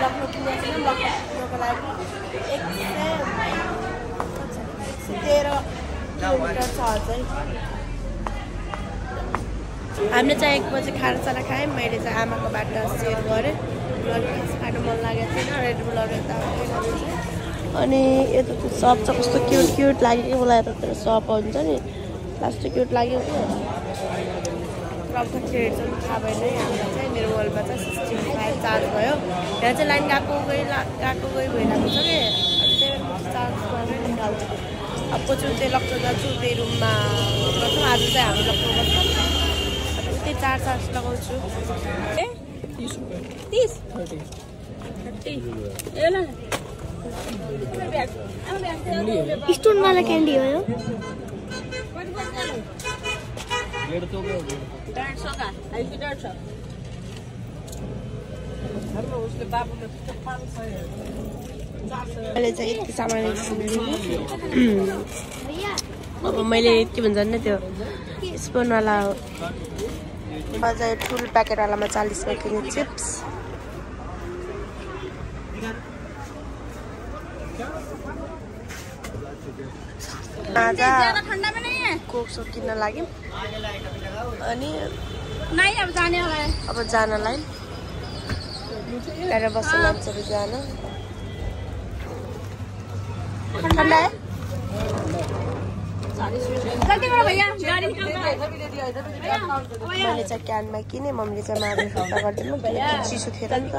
लखनऊ पुगेको लखनऊको लागि 113 किलोमिटर छ अझै हामीले चाहिँ 1 बजे खानासाना खायौँ मैले चाहिँ आमाको बाटो सेयर गरेँ ललिपप खानु मन लागेको थिएन रेड बुल लगेर अनि यता त्यो सप छ कस्तो क्युट लाग्यो कि मलाई यतातिर सप हुन्छ नि लास्ट क्युट लाग्यो कि अब कति रेट चाहिँ थाहा भएन हामीलाई चाहिँ मेरो मोबाइलमा चाहिँ 65 चार्ज भयो यहाँ चाहिँ लाइन गएको गई भइरहेको छ कि अनि त्यही भएर म चार्ज गरेर निकाल्छु अब पछि त्यही लक्ष्य जान्छु त्यही रुममा गर्छौँ आज चाहिँ हामी लक्ष्य गर्छौँ त्यही चार्ज लगाउँछु 30 स्टोन वाला कैंडी हो यो 150 का 150 मैले चाहिँ यति सामान अब मैले के भन्छ नि त्यो स्पुनवाला अझै ठुल प्याकेटवालामा 40 मा किने चिप्स कोक सो किन्न लाग्यौँ अनि अब जानलाई ल्याएर बस्नु लन्चहरू जान ठन्डा मैले चाहिँ क्यानमा किने मम्मीले चाहिँ मार्ने फिर्ता गरिदिनु चिसो थिएन नि त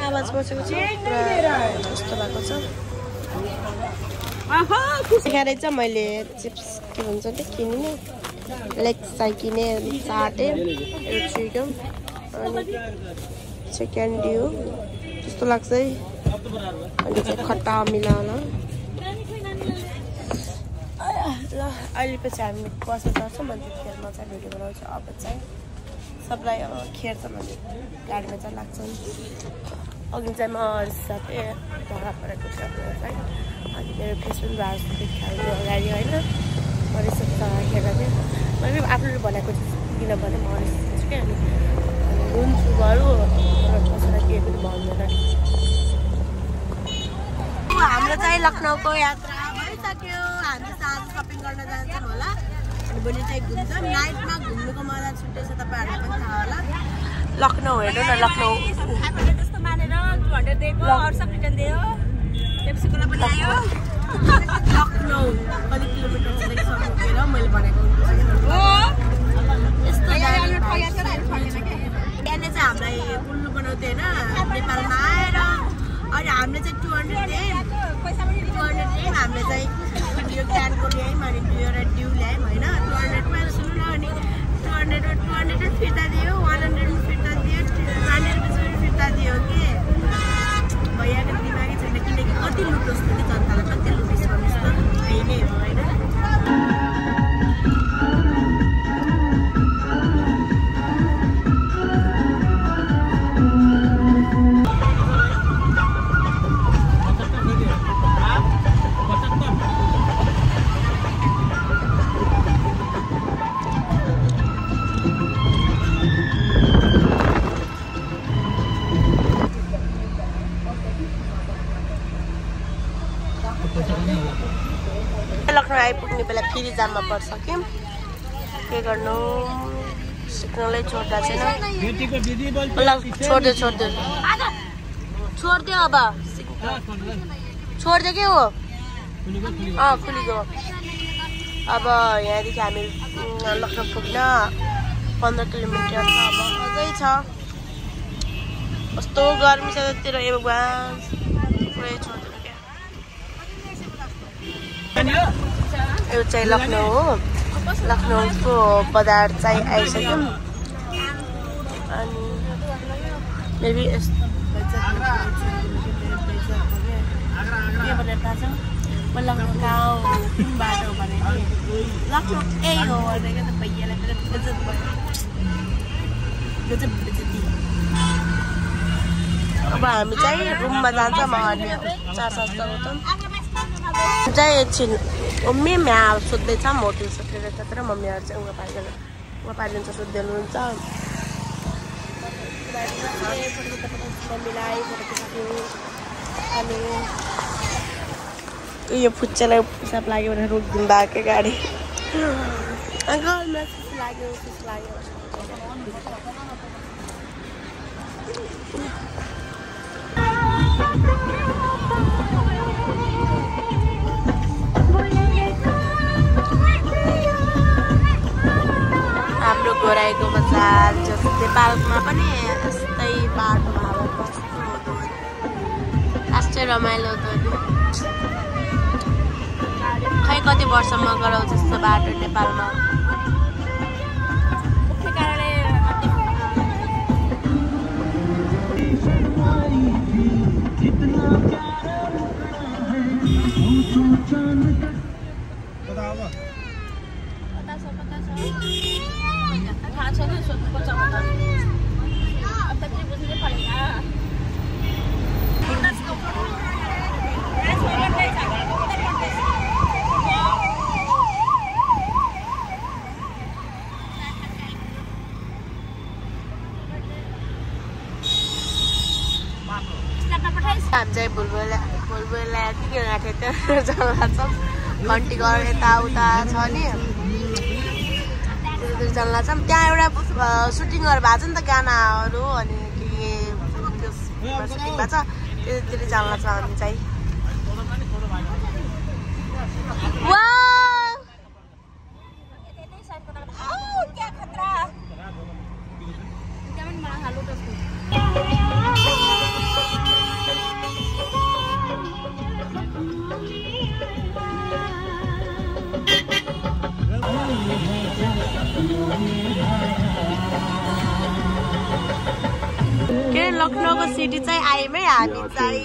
आवाज बसेको छ कस्तो भएको छ खाएर चाहिँ मैले चिप्स के भन्छ त्यो किने लेग चाहिँ किने चाटे चिकन अनि चिकन ड्यू त्यस्तो लाग्छ है अनि चाहिँ खट्टा मिलाउन ल अहिले पछि हामी बस्न जान्छौँ अनि त्यतिखेर म चाहिँ भिडियो बनाउँछु अब चाहिँ सबलाई खेर छ भने गाडीमा चाहिँ लाग्छ अघि चाहिँ म साथै ढोका परेको थियो चाहिँ अनि मेरो फेसबुक भाइरस देखाएको अगाडि होइन म रिसेप खेर थिएँ मैले आफूले भनेको किनभने म रिसेप छु क्या अनि हुन्छु बरु बसेर केही पनि भन्दैन हाम्रो चाहिँ लखनऊको यात्रा भइसक्यो हामी साँझ सपिङ गर्न जान्छौँ होला अनि भोलि चाहिँ घुम्छौँ नाइटमा घुम्नुको मजा छुट्टै छ तपाईँहरूलाई पनि थाहा होला लखनऊ हेर्नु न लखनऊ जस्तो मानेर 200 दिएको अरू सब रिटर्न दियो पेप्सीकोला पनि आयो लखनऊ कति किलोमिटर छ देखि सक्नुखेर मैले भनेको यस्तो यहाँनिर चाहिँ हामीलाई उल्लु बनाउँथ्यो होइन नेपालमा आएर अनि हामीले चाहिँ 200 दियौँ हामीले चाहिँ यो क्यानको ल्यायौँ अनि एउटा ड्यू ल्यायौँ होइन 200मा सुन्नु न अनि 200 फिर्ता दियो 100 फिर्ता दियो 200 फिर्ता दियो कि भैयाको दिमागै छैन किनकि कति लुटोस् पनि जनतालाई कति लुटिस भन्नुहोस् त त्यही नै हो होइन लखनऊ आइपुग्ने बेला फेरि जाममा पर्सक्यौँ के गर्नु सिग्नलै छोड्दा छैन ल छोडिदियो अब छोडिदियो के हो खुलिगयो अब यहाँदेखि हामी लखनऊ पुग्न 15 किलोमिटर छ अब अझै छ कस्तो गर्मी छ त्यतिर पुरै छोडिदिनु यो चाहिँ लखनऊ हो लखनऊको बजार चाहिँ आइसक्यौँ अनि मेबी के भनेर थाहा छ म लखनऊ गाउँ कुन बाटो भनेको लखनऊ यही हो भनेको त भैयालाई मेरो बेइज्जत भयो अब हामी चाहिँ रुममा जान्छौँ अनि 4 चाहिँ एकछिन मम्मी म्या सोध्दैछ होटल सोधेर तर मम्मीहरू चाहिँ उहाँ पारिन्छ सोध्दै हुनुहुन्छ मम्मीलाई अनि यो फुच्चालाई पिसाब लाग्यो भनेर रोकिदिनु भएको गाडी अङ्कल मलाई खुसी लाग्यो नेपालमा पनि यस्तै बाटोमा अब कस्तो हुँदो लास्टै रमाइलो हुँदो खै कति वर्षमा गराउँछ जस्तो बाटो नेपालमा हामी चाहिँ बुलबुला यतिकै राखेको थियो जग्गा छ घन्टीघर यताउता छ नि जल्ला छ त्यहाँ एउटा सुटिङहरू भएको छ नि त गानाहरू अनि के सुटिङ भएको छ त्यतिर जल्ला छ हामी चाहिँ के लखनऊको सिटी चाहिँ आयौँ है हामी चाहिँ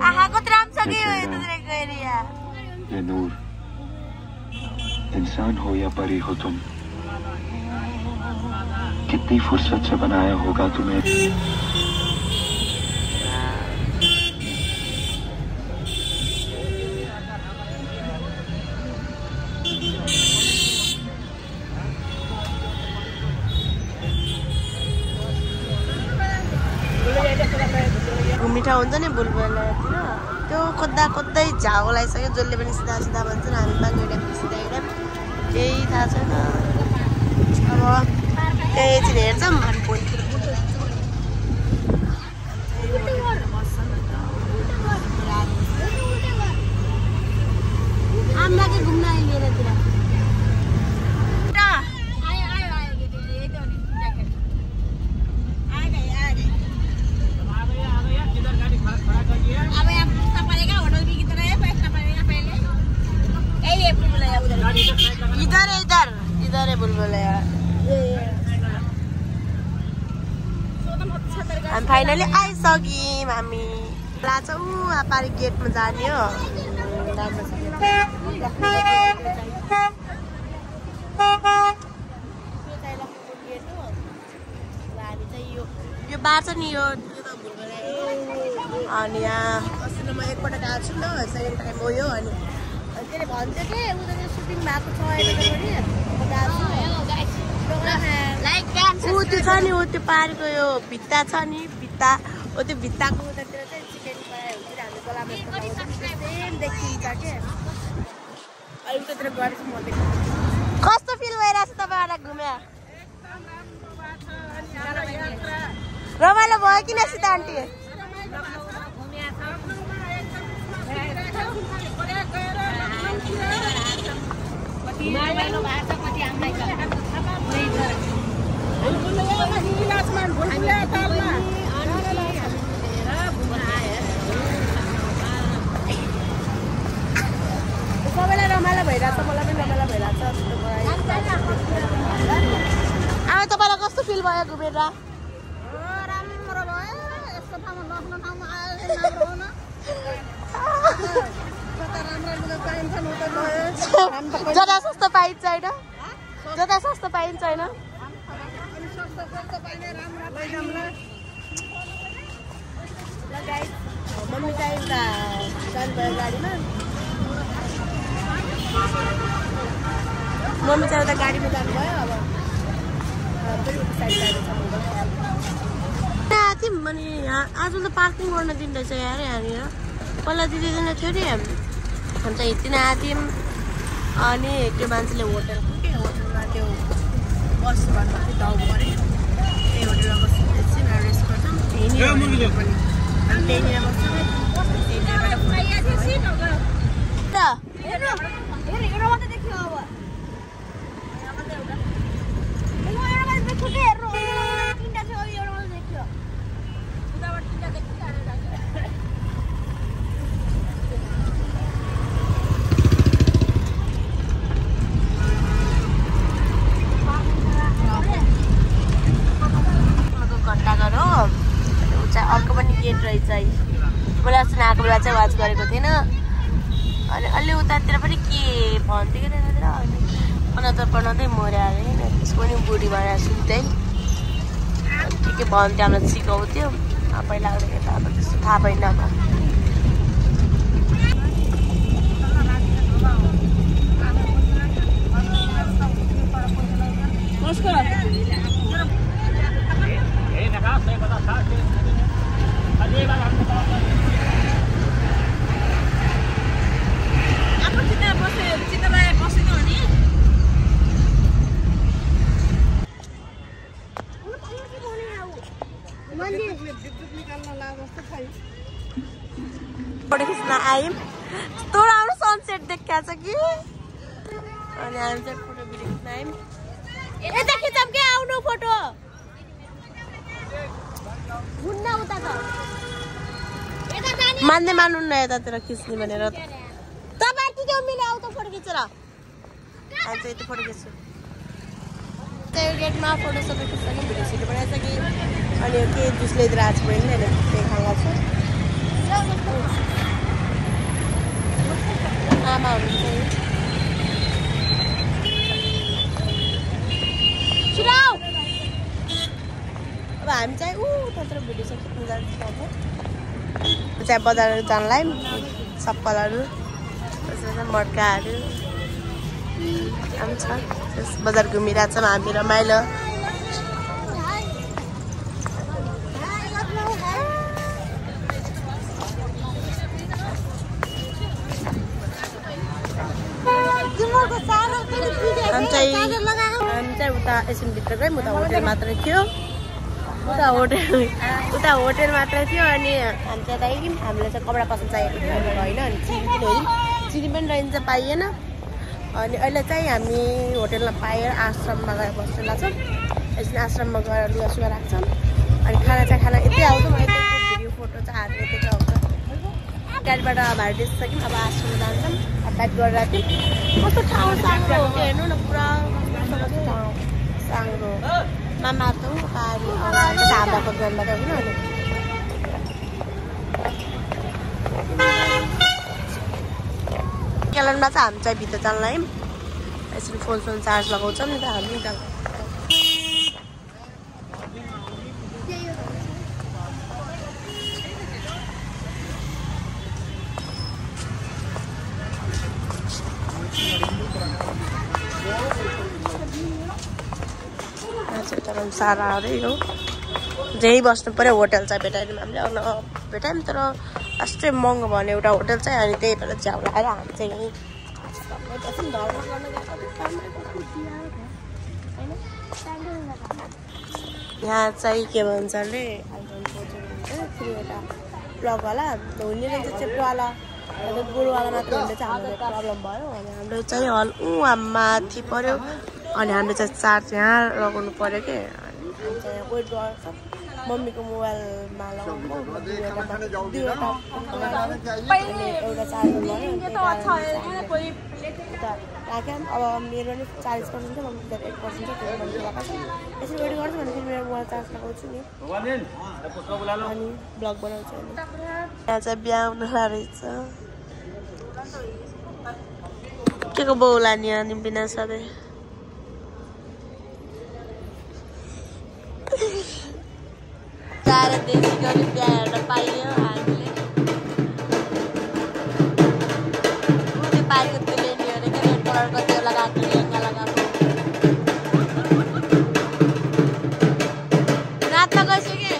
आहा कति राम्रो छ के यतातिरको एरिया ये नूर इंसान हो या परी हो तुम कितनी फुर्सत से बनाया होगा तुम्हें मिठा हुन्छ नि बुलबुलातिर त्यो खोज्दा खोज्दै झाउ लगाइसक्यो जसले पनि सिधा सिधा भन्छन् हामी पनि एउटा सिधा एउटा केही थाहा छैन अब त्यही एकछिन हेर्छौँ आम्माकै घुम्न लिएरतिर इधर है बुलबुला हामी फाइनली आइसक्यौँ हामी लाछौँ पारी गेटमा जाने हो यो बार छ नि यो अनि यहाँ अस्ति म एकपल्ट गएको छु नि त सेकेन्ड टाइम हो यो अनि त्यसले भन्थ्यो कि उता सुटिङ भएको छ ऊ त्यो छ नि ऊ त्यो पारेको यो भित्ता छ नि भित्ता हो त्यो भित्ताको उतातिर चाहिँ चिकन फ्राई हुन्छ हामी गलामा सेम देखिन्छ के अहिले उतातिर गएर चाहिँ म देख्छु कस्तो फिल भइरहेको छ तपाईँहरूलाई घुम्या रमाइलो भयो किन सीता आन्टी सबैलाई रमाइलो भइरहेछ मलाई पनि रमाइलो भइरहेछ अब तपाईँलाई कस्तो फिल भयो घुमेर राम्रो भयो यस्तो ठाउँमा नक्नु ठाउँमा आयो जता सस्तो पाइन्छ होइन जता सस्तो पाइन्छ होइन मम्मी चाहिँ उता जानुभयो गाडीमा मम्मी चाहिँ उता गाडीमा जानुभयो अब थियौँ अनि यहाँ आज त पार्किङ गर्न दिँदैछ यार यहाँनिर पहिला दिँदैन थियो नि हामी अन्त हिँड्न आएको थियौँ अनि त्यो मान्छेले होटलको के होटलमा त्यो बस भन्दा चाहिँ डाउन गरेँ त्यही होटलमा बस्छु एकछिन रेस्ट गर्छौँ त्यहीँनिर पनि अनि त्यहीँनिर बस्छु पुरा चाहिँ वाच गरेको थिएन अनि अलि उतातिर पनि के भन्थ्यो कि बनाउँदै मर्यो अरे त्यसको पनि बुढी भएर सुन्दै के भन्थ्यो हामीलाई सिकाउँथ्यो पहिला अब त्यस्तो थाहा पनि नभए फोटो खिच्न आयौँ यस्तो राम्रो सनसेट देखिया छ कि अनि हामी चाहिँ फोटो भिडियो खिच्न आयौँ यता खिचौँ के आउनु फोटो मान्दै मान्नुहुन्न यतातिर खिच्ने भनेर तपाईँ के मिले आऊ त फोटो खिचेर हामी चाहिँ यति फोटो खिच्छु त्यो गेटमा फोटो सबै खिच्छ भिडियो सिडियो बनाइसकेँ अनि के जुस ल्याइदिएर आएको छु मैले होइन त्यही खाएको छु आमा हुनुहुन्छ अब हामी चाहिँ त्यत्रो भिडियो चाहिँ खिच्नु जान्छौँ अब चाहिँ बजार जानलाई चप्पलहरू मर्काहरू छ बजार घुमिरहेको छौँ हामी रमाइलो हामी चाहिँ उता एसएमभित्रकै उता होटेल मात्रै थियो उता होटेल मात्रै थियो अनि हामी चाहिँ हामीलाई चाहिँ कपडा पसल चाहिएको थियो होइन अनि चिनी पनि रहन्छ पाइएन अनि अहिले चाहिँ हामी होटेलमा पाएर आश्रममा गएर बस्नु लाग्छौँ यसरी आश्रममा गएर लुगा सुगा राख्छौँ अनि खाना यतै आउँछौँ भिडियो फोटो चाहिँ हात यतै आउँछ गाडीबाट भाडा दिइसक्यौँ अब आश्रममा जान्छौँ प्याक गरेर थियौँ कस्तो ठाउँ साङ्रो हो त्यो हेर्नु न पुरा ठाउँ साङ्रो मामा त गाडी हाम्राको जन्मबाट होइन अनि क्यालेन्डरमा चाहिँ हामी चाहिँ भित्र जान्नलाई यसरी फोन चार्ज लगाउँछौँ नि त हामी सारा अरे हो जहीँ बस्नु पऱ्यो होटल चाहिँ भेटायौँ हामीले भेटायौँ तर यस्तै महँगो भन्यो एउटा होटल चाहिँ अनि त्यही बेला च्याउ लगाएर हामी चाहिँ यहीँ यहाँ चाहिँ के भन्छ अरे फेरि एउटा प्लगवाला हुने रहेछ चेप्टोवाला गोरुवाला मात्र हुँदा चाहिँ हाम्रो प्रब्लम भयो अनि हाम्रो चाहिँ हल माथि पऱ्यो अनि हाम्रो चाहिँ चार्ज यहाँ लगाउनु पऱ्यो कि अनि चाहिँ वेट गर्छ मम्मीको मोबाइलमा लगाउनु एउटा चार्जर भयो राख्यौँ अब मेरो पनि 40% छ मम्मीको 8% छ त्यो मम्मीले लगाएको छ यसरी वेट गर्छु भने फेरि मेरो मोबाइल चार्ज लगाउँछु नि अनि ब्लग बनाउँछु अनि यहाँ चाहिँ बिहा हुनु रहेछ के को बौला नि अनि बिना सधैँ चार देशी गरी बिहा हेर्न पाइयो हामीले त्यो पाएको त्यसले नि अरे के रेड कलरको त्यो लगाएको लेहङ्गा लगाएको रातमा गएछु कि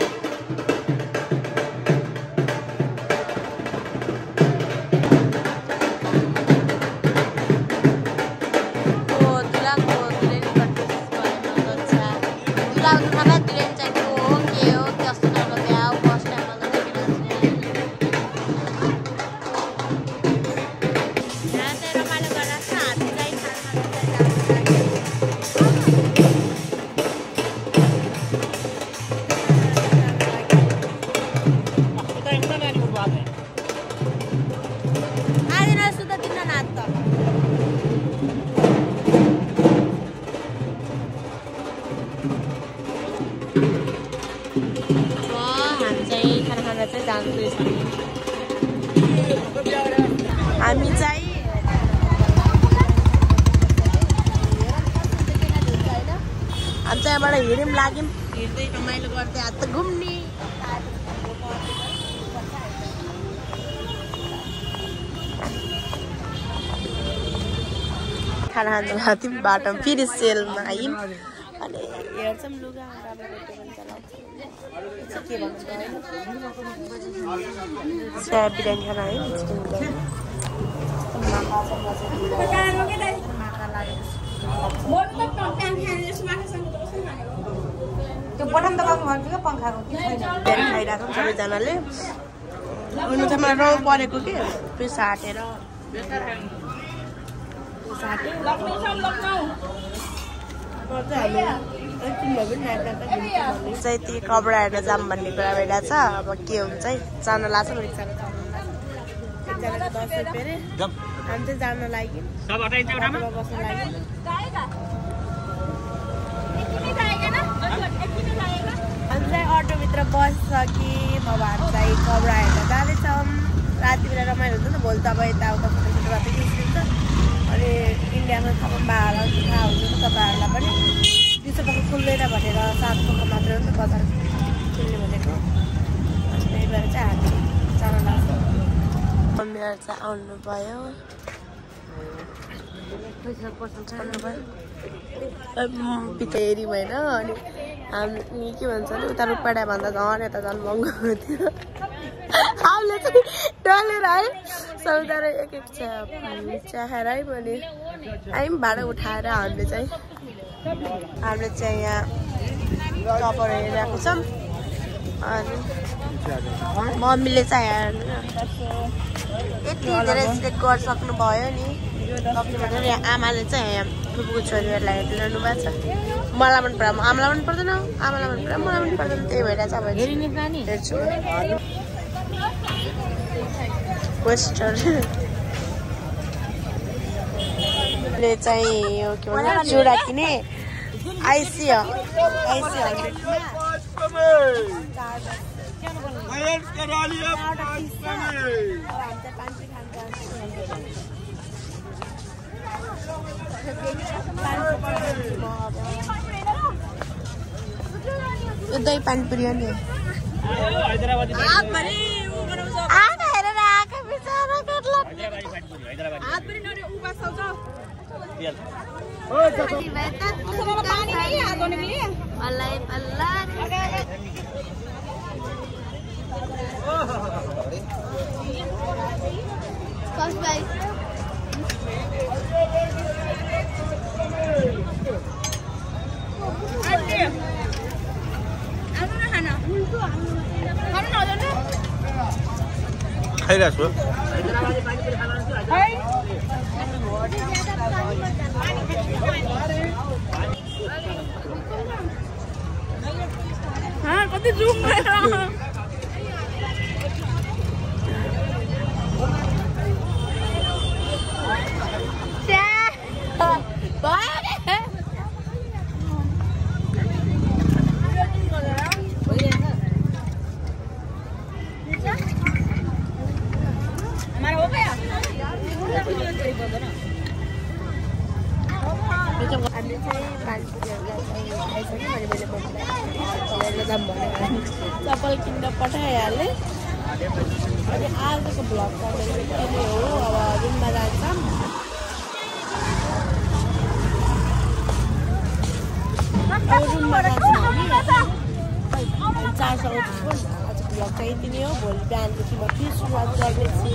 त्यहाँबाट हिँड्यौँ लाग्यौँ हिँड्दै रमाइलो गर्दै हात त घुम्ने खाना खानु थियौँ बाटोमा फेरि सेलमा आयौँ अनि हेर्छौँ लुगा के भन्छ बिरयानी खाना है खाइरहेको सबैजनाले हुनु चाहिँ मलाई रौँ परेको कि पिस हाटेर चाहिँ ती कपडा हेर्न जाऊँ भन्ने कुरा भइरहेको छ अब के हुन्छ है जान लाग्छ रिक्सामा एकजनाको 10 रुपियाँ अरे हामी चाहिँ जान लाग्यौँ बस्न लाग्यौँ अनि चाहिँ अटोभित्र बसिसक्यौँ अब हामी चाहिँ कपडा हेर्न जाँदैछौँ राति बेला रमाइलो हुन्छ नि भोलि त अब यताउता फोटोसोटो गर्दै निस्किन्छ अनि इन्डियामा अब भाडा थाहा हुन्छ नि तपाईँहरूलाई पनि दिउँसो पक्क खुल्दैन भनेर 7 पक्क मात्रै हो नि त बजार खुल्ने भनेको अनि त्यही भएर चाहिँ हामी जान लाग्छ मम्मीहरू चाहिँ आउनु भयो पितेरी भएन अनि हामी के भन्छ नि उता रुपाडा भन्दा झन् यता झन् महँगो थियो हामीले चाहिँ डलेर है सबैजना एक चाहेर है मैले आयौँ भाडा उठाएर हामीले चाहिँ यहाँ कपडा हेरिरहेको छौँ अनि मम्मीले चाहिँ हेर्नु यति धेरै सिलेक्ट गरिसक्नु भयो नि आमाले चाहिँ यहाँ फुपूको छोरीहरूलाई हेरिरहनु भएको छ मलाई मन पर्छ आमालाई मन पर्दैन आमालाई मन पर्छ मलाई मन पर्दैन त्यही भएर चाहिँ अब हेर्छु वेस्टर्नले चाहिँ यो के भन्छ चुडा किने आइसी 100 दही पानी बिरयानी खाइरहेको छु कति जुम चप्पल किन्न पठाइहालेँ अनि आजको भ्लग चाहिँ हो अब रुममा जान्छौँ रुममा जान्छौँ हामी 400 आजको भ्लग चाहिँ यति नै हो भोलि बिहानदेखि म फेरि सुरुवात गर्नेछु।